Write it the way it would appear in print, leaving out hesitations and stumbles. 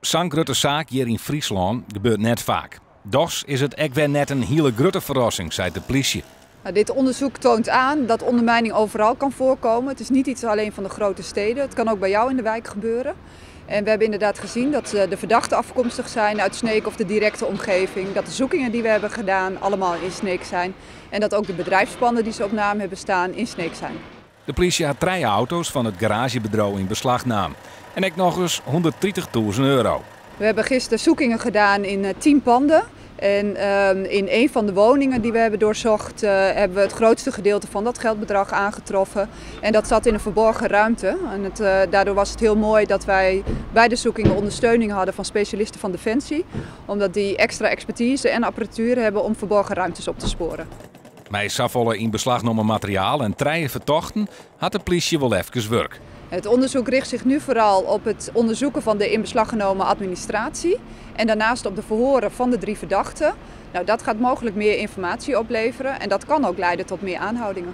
Zo'n grote zaak hier in Friesland gebeurt net vaak. Doch is het ook weer net een hele grote verrassing, zei de politie. Dit onderzoek toont aan dat ondermijning overal kan voorkomen. Het is niet iets alleen van de grote steden. Het kan ook bij jou in de wijk gebeuren. En we hebben inderdaad gezien dat de verdachten afkomstig zijn uit Sneek of de directe omgeving. Dat de zoekingen die we hebben gedaan allemaal in Sneek zijn. En dat ook de bedrijfspanden die ze op naam hebben staan in Sneek zijn. De politie had 3 auto's van het garagebedrijf in beslag genomen. En ook nog eens €130.000. We hebben gisteren zoekingen gedaan in 10 panden. En in een van de woningen die we hebben doorzocht hebben we het grootste gedeelte van dat geldbedrag aangetroffen. En dat zat in een verborgen ruimte. En daardoor was het heel mooi dat wij bij de zoekingen ondersteuning hadden van specialisten van Defensie. Omdat die extra expertise en apparatuur hebben om verborgen ruimtes op te sporen. Met zoveel in beslag genomen materiaal en 3 verdachten had de politie wel even werk. Het onderzoek richt zich nu vooral op het onderzoeken van de in beslag genomen administratie. En daarnaast op de verhoren van de 3 verdachten. Nou, dat gaat mogelijk meer informatie opleveren en dat kan ook leiden tot meer aanhoudingen.